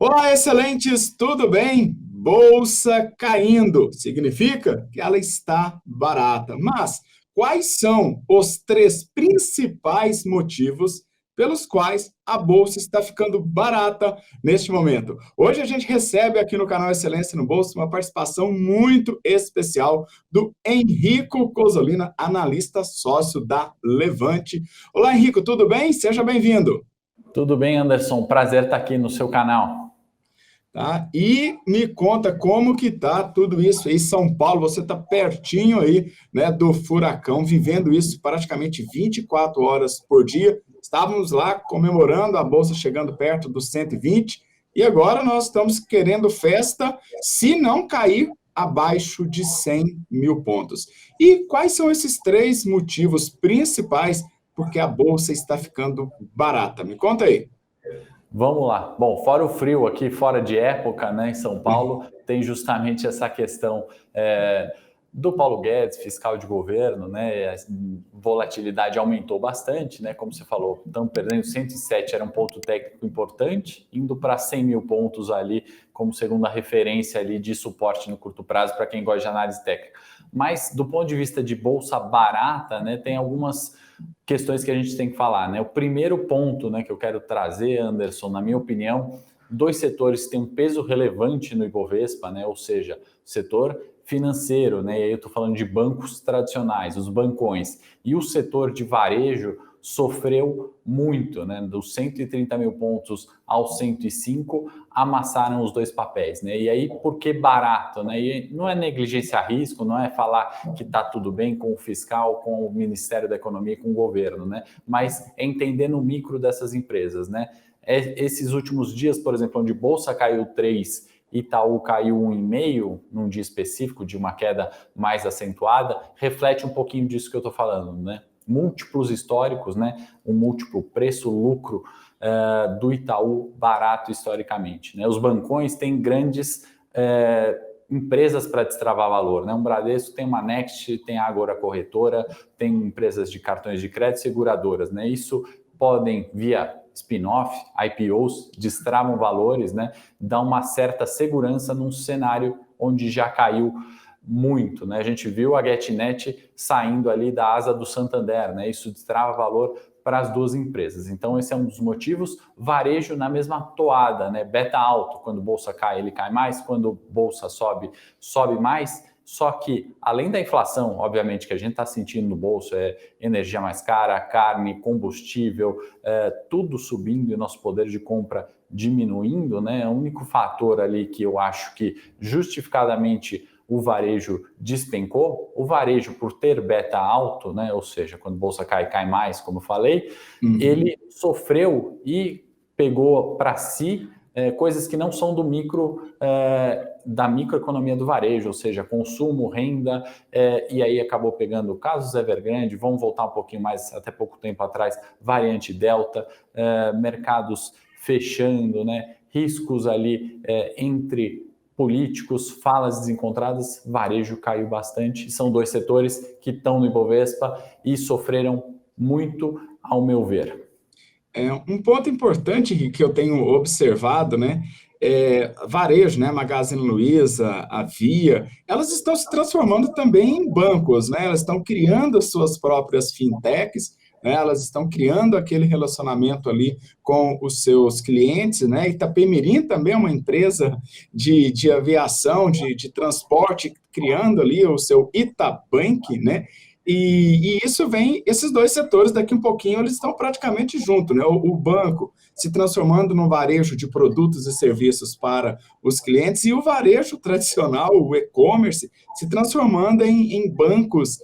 Olá, excelentes, tudo bem? Bolsa caindo significa que ela está barata. Mas quais são os três principais motivos pelos quais a bolsa está ficando barata neste momento? Hoje a gente recebe aqui no canal Excelência no Bolso uma participação muito especial do Henrico Cosolina, analista sócio da Levante. Olá, Henrico, tudo bem? Seja bem-vindo. Tudo bem, Anderson? Prazer estar aqui no seu canal. Tá? E me conta como que tá tudo isso aí, São Paulo, você está pertinho aí, né, do furacão, vivendo isso praticamente 24 horas por dia. Estávamos lá comemorando a bolsa chegando perto dos 120 e agora nós estamos querendo festa se não cair abaixo de 100 mil pontos. E quais são esses três motivos principais porque a bolsa está ficando barata? Me conta aí. Vamos lá. Bom, fora o frio aqui, fora de época, né, em São Paulo, tem justamente essa questão do Paulo Guedes, fiscal de governo, né? A volatilidade aumentou bastante, né? Como você falou, estamos perdendo 107, era um ponto técnico importante, indo para 100 mil pontos ali, como segunda referência ali de suporte no curto prazo para quem gosta de análise técnica. Mas do ponto de vista de bolsa barata, né, tem algumas questões que a gente tem que falar, né? O primeiro ponto, né, que eu quero trazer, Anderson, na minha opinião, dois setores que têm um peso relevante no Ibovespa, né? Ou seja, o setor financeiro, né? E aí eu estou falando de bancos tradicionais, os bancões, e o setor de varejo sofreu muito, né? Dos 130 mil pontos aos 105, amassaram os dois papéis, né? E aí, por que barato, né? E não é negligência a risco, não é falar que está tudo bem com o fiscal, com o Ministério da Economia, com o governo, né? Mas é entender no micro dessas empresas, né? Esses últimos dias, por exemplo, onde Bolsa caiu 3, Itaú caiu 1,5 num dia específico de uma queda mais acentuada, reflete um pouquinho disso que eu estou falando, né? Múltiplos históricos, né? Um múltiplo preço-lucro do Itaú barato historicamente, né? Os bancões têm grandes empresas para destravar valor, né? Um Bradesco tem uma Next, tem a Agora Corretora, tem empresas de cartões de crédito, seguradoras, né? Isso podem, via spin-off, IPOs, destravam valores, né? Dá uma certa segurança num cenário onde já caiu muito, né? A gente viu a GetNet saindo ali da asa do Santander, né? Isso destrava valor para as duas empresas. Então, esse é um dos motivos. Varejo na mesma toada, né? Beta alto, quando bolsa cai, ele cai mais, quando bolsa sobe, sobe mais. Só que, além da inflação, obviamente, que a gente está sentindo no bolso, energia mais cara, carne, combustível, tudo subindo e nosso poder de compra diminuindo, né? O único fator ali que eu acho que justificadamente o varejo despencou, o varejo por ter beta alto, né, ou seja, quando a bolsa cai, cai mais, como eu falei, ele sofreu e pegou para si coisas que não são do da microeconomia do varejo, ou seja, consumo, renda, e aí acabou pegando casos Evergrande, vamos voltar um pouquinho mais, até pouco tempo atrás, variante Delta, mercados fechando, né, riscos ali entre políticos, falas desencontradas, varejo caiu bastante. São dois setores que estão no Ibovespa e sofreram muito, ao meu ver. Um ponto importante que eu tenho observado, né, varejo, né, Magazine Luiza, a Via, elas estão se transformando também em bancos, né, elas estão criando as suas próprias fintechs, né, elas estão criando aquele relacionamento ali com os seus clientes, né, Itapemirim também é uma empresa de aviação, de transporte, criando ali o seu Itabank, né, e isso vem, esses dois setores, daqui um pouquinho, eles estão praticamente juntos, né? O banco se transformando num varejo de produtos e serviços para os clientes, e o varejo tradicional, o e-commerce, se transformando em bancos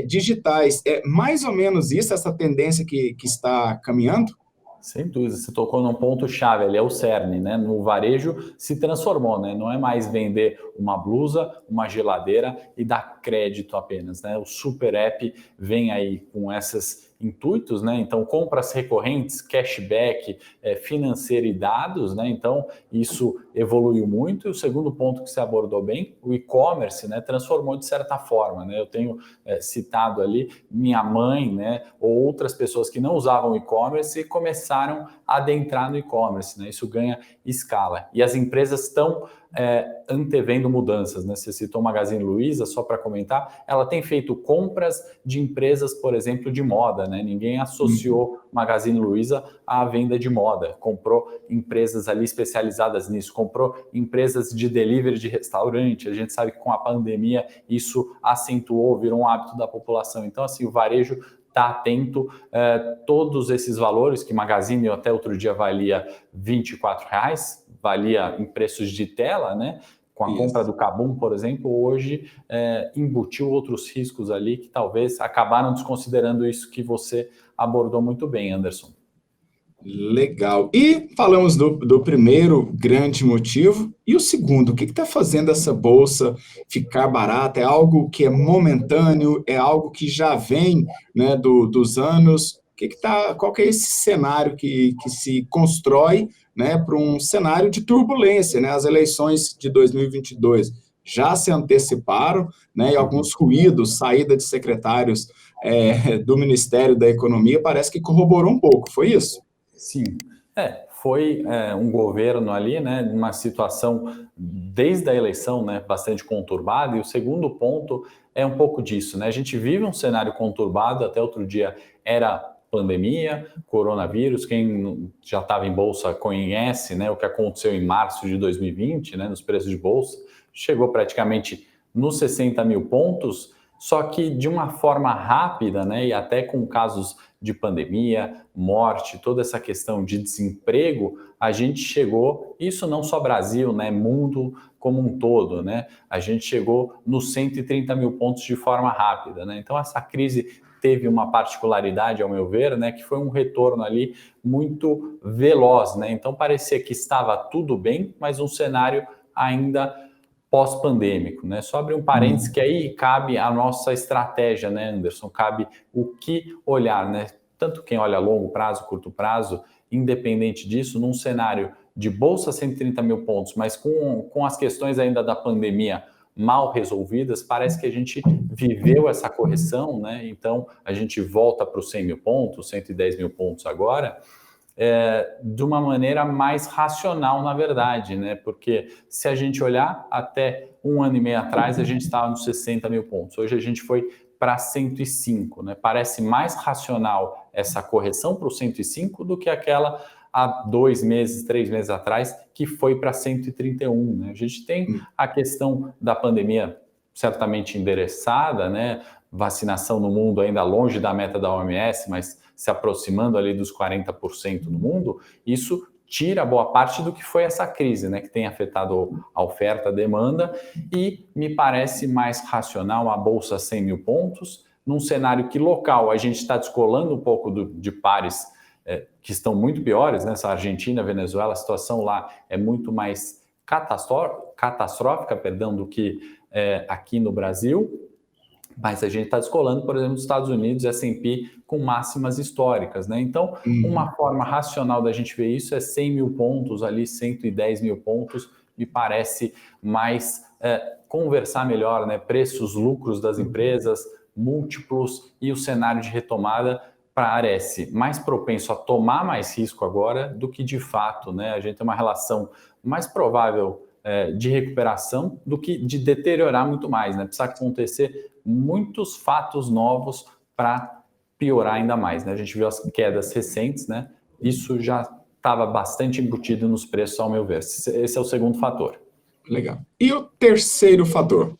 digitais. É mais ou menos isso, essa tendência que está caminhando? Sem dúvida, você tocou num ponto-chave, ali é o cerne, né? No varejo se transformou, né? Não é mais vender uma blusa, uma geladeira e dar crédito apenas, né? O Super App vem aí com esses intuitos, né? Então, compras recorrentes, cashback, financeiro e dados, né? Então, isso evoluiu muito. E o segundo ponto que você abordou bem, o e-commerce, né? Transformou de certa forma, né? Eu tenho citado ali minha mãe, né? Ou outras pessoas que não usavam e-commerce e começaram adentrar no e-commerce, né? Isso ganha escala. E as empresas estão antevendo mudanças, né? Você citou o Magazine Luiza, só para comentar, ela tem feito compras de empresas, por exemplo, de moda, né? Ninguém associou Magazine Luiza à venda de moda, comprou empresas ali especializadas nisso, comprou empresas de delivery de restaurante. A gente sabe que com a pandemia isso acentuou, virou um hábito da população. Então, assim, o varejo está atento, todos esses valores que Magazine até outro dia valia R$ 24, valia em preços de tela, né? Com a compra do Kabum, por exemplo, hoje embutiu outros riscos ali que talvez acabaram desconsiderando isso que você abordou muito bem, Anderson. Legal. E falamos do primeiro grande motivo. E o segundo, o que está fazendo essa bolsa ficar barata? É algo que é momentâneo? É algo que já vem, né, dos anos? Qual que é esse cenário que se constrói, né, para um cenário de turbulência, né? As eleições de 2022 já se anteciparam, né, e alguns ruídos, saída de secretários do Ministério da Economia, parece que corroborou um pouco. Foi isso? Sim, foi um governo ali, né, numa situação desde a eleição, né, bastante conturbada, e o segundo ponto é um pouco disso, né, a gente vive um cenário conturbado, até outro dia era pandemia, coronavírus, quem já estava em bolsa conhece, né, o que aconteceu em março de 2020, né, nos preços de bolsa, chegou praticamente nos 60 mil pontos, só que de uma forma rápida, né, e até com casos de pandemia, morte, toda essa questão de desemprego, a gente chegou, isso não só Brasil, né, mundo como um todo, né, a gente chegou nos 130 mil pontos de forma rápida, né, então essa crise teve uma particularidade, ao meu ver, né, que foi um retorno ali muito veloz, né, então parecia que estava tudo bem, mas um cenário ainda pós-pandêmico, né? Só abrir um parênteses que aí cabe a nossa estratégia, né, Anderson? Cabe o que olhar, né? Tanto quem olha a longo prazo, curto prazo, independente disso, num cenário de bolsa 130 mil pontos, mas com as questões ainda da pandemia mal resolvidas, parece que a gente viveu essa correção, né? Então, a gente volta para os 100 mil pontos, 110 mil pontos agora, de uma maneira mais racional, na verdade, né? Porque se a gente olhar até um ano e meio atrás, a gente estava nos 60 mil pontos. Hoje a gente foi para 105, né? Parece mais racional essa correção para o 105 do que aquela há 2 meses, 3 meses atrás, que foi para 131, né? A gente tem a questão da pandemia certamente endereçada, né? Vacinação no mundo ainda longe da meta da OMS, mas se aproximando ali dos 40% no mundo, isso tira boa parte do que foi essa crise, né, que tem afetado a oferta, a demanda, e me parece mais racional a bolsa 100 mil pontos, num cenário que local a gente está descolando um pouco de pares que estão muito piores, né, essa Argentina, Venezuela, a situação lá é muito mais catastrófica, do que aqui no Brasil. Mas a gente está descolando, por exemplo, dos Estados Unidos, S&P com máximas históricas, né? Então, uma forma racional da gente ver isso é 100 mil pontos ali, 110 mil pontos, me parece mais conversar melhor, né? Preços, lucros das empresas, múltiplos e o cenário de retomada parece mais propenso a tomar mais risco agora do que de fato, né? A gente tem uma relação mais provável de recuperação do que de deteriorar muito mais, né? Precisa acontecer muitos fatos novos para piorar ainda mais, né? A gente viu as quedas recentes, né? Isso já estava bastante embutido nos preços, ao meu ver. Esse é o segundo fator. Legal. E o terceiro fator?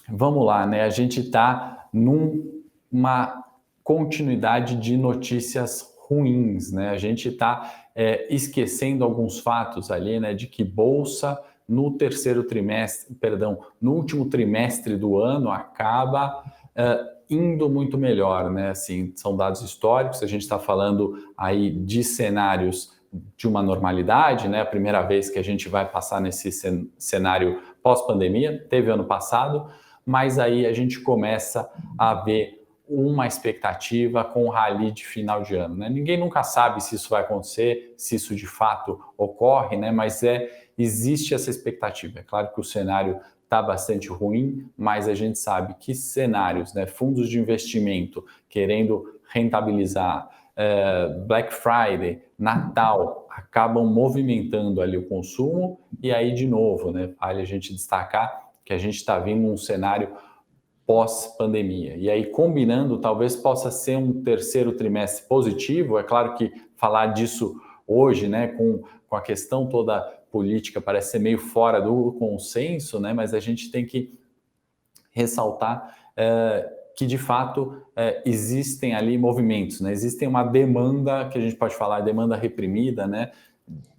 Vamos lá, né? A gente está numa continuidade de notícias ruins, né? A gente está esquecendo alguns fatos ali, né? De que bolsa no último trimestre do ano acaba indo muito melhor, né? Assim, são dados históricos, a gente está falando aí de cenários de uma normalidade, né? A primeira vez que a gente vai passar nesse cenário pós-pandemia, teve ano passado, mas aí a gente começa a ver uma expectativa com o rally de final de ano, né? Ninguém nunca sabe se isso vai acontecer, se isso de fato ocorre, né? Mas existe essa expectativa. É claro que o cenário está bastante ruim, mas a gente sabe que cenários, né? Fundos de investimento querendo rentabilizar, Black Friday, Natal, acabam movimentando ali o consumo, e aí, de novo, né, vale a gente destacar que a gente está vindo um cenário pós-pandemia. E aí, combinando, talvez possa ser um terceiro trimestre positivo. É claro que falar disso hoje, né, com a questão toda política, parece ser meio fora do consenso, né, mas a gente tem que ressaltar que, de fato, existem ali movimentos, né, existem uma demanda, que a gente pode falar, demanda reprimida, né,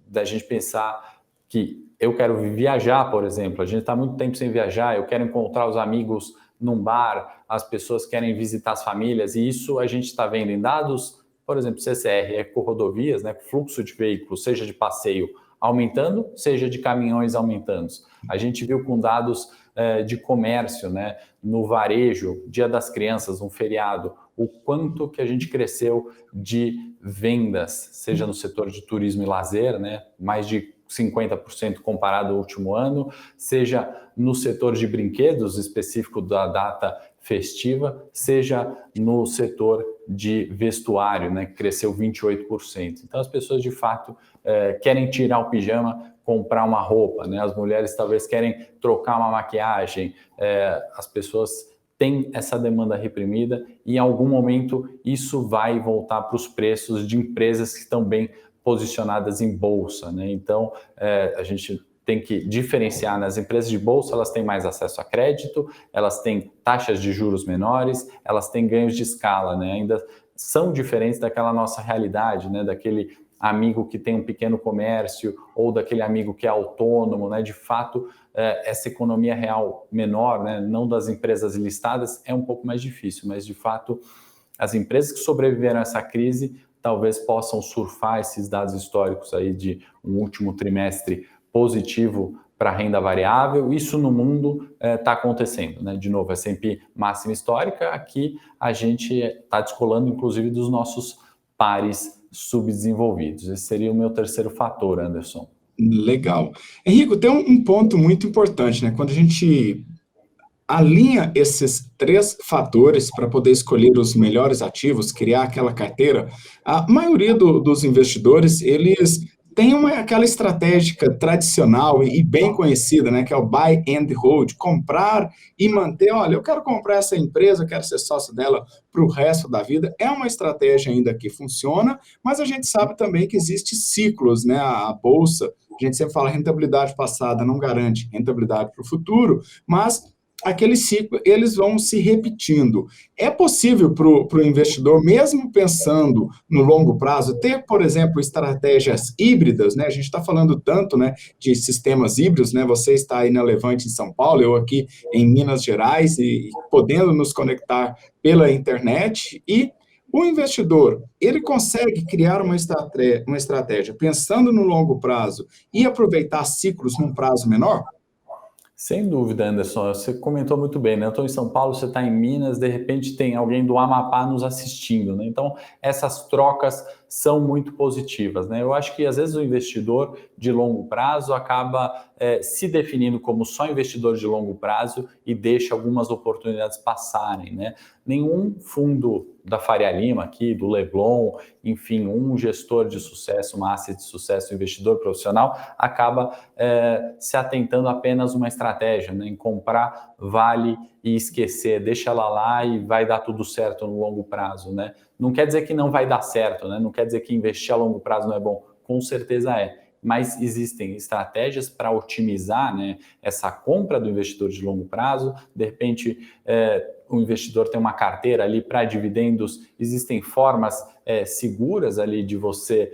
da gente pensar que eu quero viajar, por exemplo, a gente está muito tempo sem viajar, eu quero encontrar os amigos num bar, as pessoas querem visitar as famílias, e isso a gente está vendo em dados, por exemplo, CCR, Eco-Rodovias, né, fluxo de veículos, seja de passeio aumentando, seja de caminhões aumentando. A gente viu com dados de comércio, né, no varejo, Dia das Crianças, um feriado, o quanto que a gente cresceu de vendas, seja no setor de turismo e lazer, né, mais de 50% comparado ao último ano, seja no setor de brinquedos, específico da data festiva, seja no setor de vestuário, né, que cresceu 28%. Então, as pessoas, de fato, querem tirar o pijama, comprar uma roupa, né? As mulheres talvez querem trocar uma maquiagem, as pessoas têm essa demanda reprimida e, em algum momento, isso vai voltar para os preços de empresas que estão bem posicionadas em bolsa, né? Então, a gente tem que diferenciar. Nas empresas de bolsa, elas têm mais acesso a crédito, elas têm taxas de juros menores, elas têm ganhos de escala, né? Ainda são diferentes daquela nossa realidade, né? Daquele amigo que tem um pequeno comércio ou daquele amigo que é autônomo, né? De fato, essa economia real menor, né? Não das empresas listadas, é um pouco mais difícil, mas de fato, as empresas que sobreviveram a essa crise talvez possam surfar esses dados históricos aí de um último trimestre positivo para a renda variável. Isso no mundo está acontecendo, né? De novo, S&P máxima histórica, aqui a gente está descolando, inclusive, dos nossos pares subdesenvolvidos. Esse seria o meu terceiro fator, Anderson. Legal. Henrico, tem um ponto muito importante, né? Quando a gente alinha esses três fatores para poder escolher os melhores ativos, criar aquela carteira, a maioria dos investidores, eles têm aquela estratégia tradicional e bem conhecida, né, que é o buy and hold, comprar e manter. Olha, eu quero comprar essa empresa, eu quero ser sócio dela para o resto da vida. É uma estratégia ainda que funciona, mas a gente sabe também que existe ciclos, né, a bolsa, a gente sempre fala rentabilidade passada não garante rentabilidade para o futuro, mas aquele ciclo, eles vão se repetindo. É possível para o investidor, mesmo pensando no longo prazo, ter, por exemplo, estratégias híbridas, né? A gente está falando tanto, né, de sistemas híbridos, né? Você está aí na Levante, em São Paulo, eu aqui em Minas Gerais, e podendo nos conectar pela internet, e o investidor, ele consegue criar uma estratégia pensando no longo prazo e aproveitar ciclos num prazo menor? Sem dúvida, Anderson, você comentou muito bem, né? Eu estou em São Paulo, você está em Minas, de repente tem alguém do Amapá nos assistindo, né? Então, essas trocas são muito positivas, né? Eu acho que às vezes o investidor de longo prazo acaba se definindo como só investidor de longo prazo e deixa algumas oportunidades passarem, né? Nenhum fundo da Faria Lima aqui, do Leblon, enfim, um gestor de sucesso, uma asset de sucesso, um investidor profissional, acaba se atentando apenas uma estratégia, né, em comprar vale e esquecer, deixa ela lá e vai dar tudo certo no longo prazo, né? Não quer dizer que não vai dar certo, né? Não quer dizer que investir a longo prazo não é bom, com certeza é. Mas existem estratégias para otimizar, né, essa compra do investidor de longo prazo. De repente, o investidor tem uma carteira ali para dividendos, existem formas seguras ali de você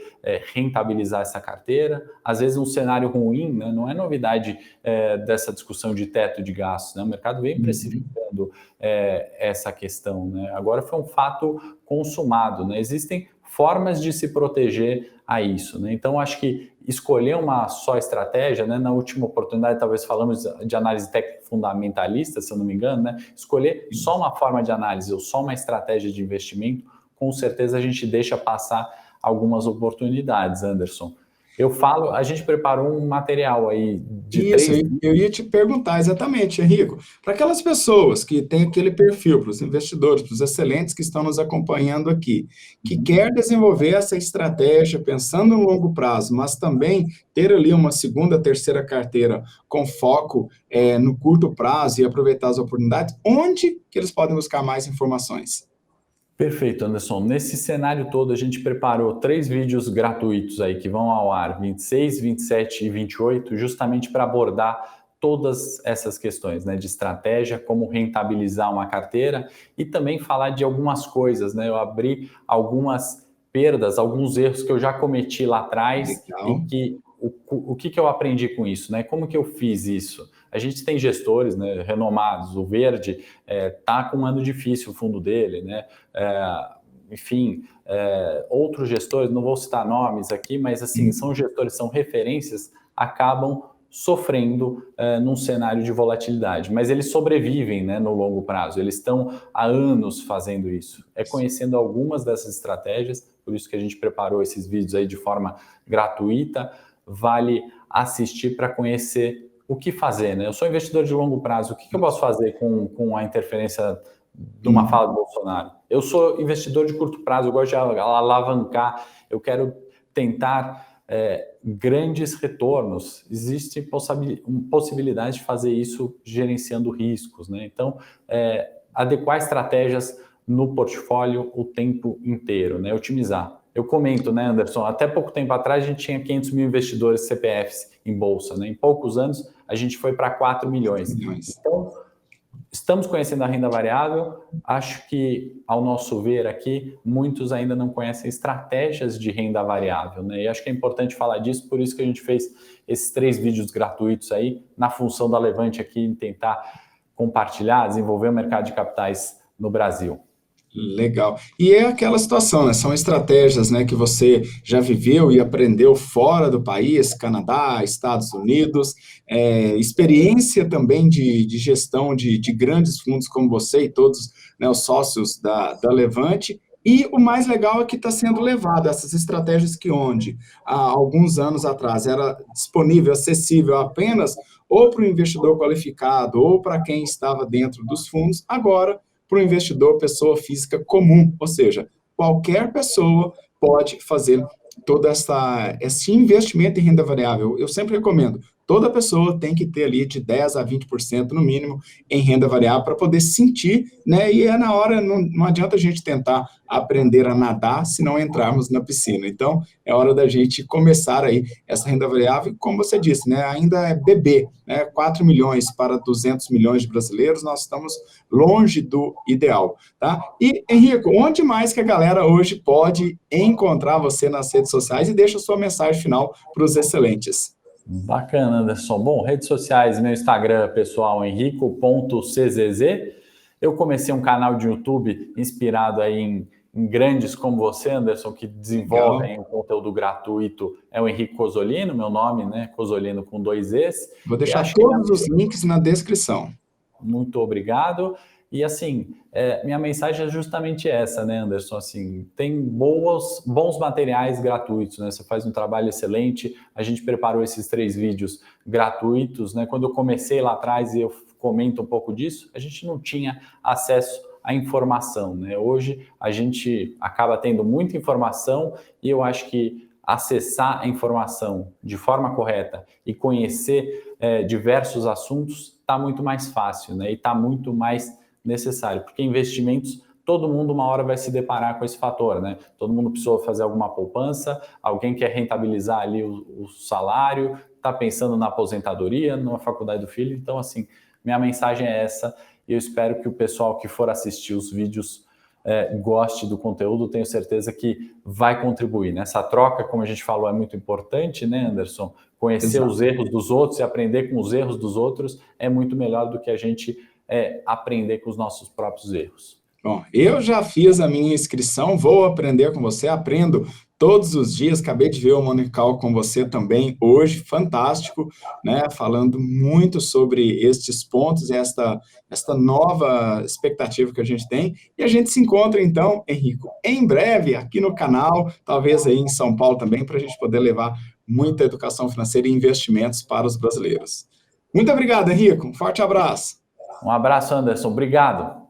rentabilizar essa carteira. Às vezes um cenário ruim, né, não é novidade dessa discussão de teto de gastos, né? O mercado vem precificando essa questão, né? Agora foi um fato consumado, né? Existem formas de se proteger a isso, né? Então, acho que escolher uma só estratégia, né? Na última oportunidade, talvez falamos de análise técnica fundamentalista, se eu não me engano, né? Escolher só uma forma de análise ou só uma estratégia de investimento, com certeza a gente deixa passar algumas oportunidades, Anderson. Eu falo, a gente preparou um material aí de Isso, três. eu ia te perguntar exatamente, Henrico, para aquelas pessoas que têm aquele perfil, para os investidores, para os excelentes que estão nos acompanhando aqui, que quer desenvolver essa estratégia pensando no longo prazo, mas também ter ali uma segunda, terceira carteira com foco no curto prazo e aproveitar as oportunidades, onde que eles podem buscar mais informações? Perfeito, Anderson. Nesse cenário todo, a gente preparou 3 vídeos gratuitos aí que vão ao ar 26, 27 e 28, justamente para abordar todas essas questões, né, de estratégia, como rentabilizar uma carteira e também falar de algumas coisas, né? Eu abri algumas perdas, alguns erros que eu já cometi lá atrás e Legal. que o que eu aprendi com isso, né? Como que eu fiz isso? A gente tem gestores, né, renomados. O Verde tá com um ano difícil, o fundo dele, né? Enfim, outros gestores, não vou citar nomes aqui, mas assim, são gestores, são referências, acabam sofrendo num cenário de volatilidade, mas eles sobrevivem, né, no longo prazo, eles estão há anos fazendo isso, conhecendo algumas dessas estratégias, por isso que a gente preparou esses vídeos aí de forma gratuita, vale assistir para conhecer o que fazer, né? Eu sou investidor de longo prazo, o que eu posso fazer com a interferência de uma fala do Bolsonaro? Eu sou investidor de curto prazo, eu gosto de alavancar, eu quero tentar grandes retornos. Existe possibilidade de fazer isso gerenciando riscos, né? Então, adequar estratégias no portfólio o tempo inteiro, né? Otimizar. Eu comento, né, Anderson? Até pouco tempo atrás a gente tinha 500 mil investidores CPFs em bolsa, né? Em poucos anos a gente foi para 4 milhões. Então, estamos conhecendo a renda variável. Acho que, ao nosso ver aqui, muitos ainda não conhecem estratégias de renda variável, né? E acho que é importante falar disso, por isso que a gente fez esses 3 vídeos gratuitos aí, na função da Levante aqui, em tentar compartilhar, desenvolver o mercado de capitais no Brasil. Legal. E é aquela situação, né? São estratégias, né, que você já viveu e aprendeu fora do país, Canadá, Estados Unidos, experiência também de gestão de grandes fundos como você e todos, né, os sócios da Levante. E o mais legal é que está sendo levado essas estratégias que onde, há alguns anos atrás, era disponível, acessível apenas ou para o investidor qualificado ou para quem estava dentro dos fundos, agora para o investidor, pessoa física comum, ou seja, qualquer pessoa pode fazer todo esse investimento em renda variável. Eu sempre recomendo, toda pessoa tem que ter ali de 10% a 20% no mínimo em renda variável para poder sentir, né? E na hora, não adianta a gente tentar aprender a nadar se não entrarmos na piscina. Então, é hora da gente começar aí essa renda variável, e como você disse, né? Ainda é bebê, né? 4 milhões para 200 milhões de brasileiros, nós estamos longe do ideal, tá? E, Henrico, onde mais que a galera hoje pode encontrar você nas redes sociais e deixa a sua mensagem final para os excelentes? Bacana, Anderson. Bom, redes sociais, meu Instagram pessoal, henrico.czz. Eu comecei um canal de YouTube inspirado aí em grandes como você, Anderson, que desenvolvem um conteúdo gratuito. É o Henrique Cozzolino, meu nome, né? Cozzolino com 2 Es. Vou deixar todos os links na descrição. Muito obrigado. E assim, minha mensagem é justamente essa, né, Anderson? Assim, tem bons materiais gratuitos, né? Você faz um trabalho excelente. A gente preparou esses 3 vídeos gratuitos, né? Quando eu comecei lá atrás, e eu comento um pouco disso, a gente não tinha acesso à informação, né? Hoje a gente acaba tendo muita informação e eu acho que acessar a informação de forma correta e conhecer diversos assuntos está muito mais fácil, né? E está muito mais necessário, porque investimentos, todo mundo uma hora vai se deparar com esse fator, né? Todo mundo precisou fazer alguma poupança, alguém quer rentabilizar ali o salário, está pensando na aposentadoria, numa faculdade do filho. Então, assim, minha mensagem é essa, e eu espero que o pessoal que for assistir os vídeos goste do conteúdo, tenho certeza que vai contribuir. Nessa troca, como a gente falou, é muito importante, né, Anderson? Conhecer os erros dos outros e aprender com os erros dos outros é muito melhor do que a gente aprender com os nossos próprios erros. Bom, eu já fiz a minha inscrição, vou aprender com você, aprendo todos os dias, acabei de ver o Money Call com você também hoje, fantástico, né, falando muito sobre estes pontos, esta nova expectativa que a gente tem, e a gente se encontra então, Henrico, em breve aqui no canal, talvez aí em São Paulo também, para a gente poder levar muita educação financeira e investimentos para os brasileiros. Muito obrigado, Henrico. Um forte abraço. Um abraço, Anderson. Obrigado.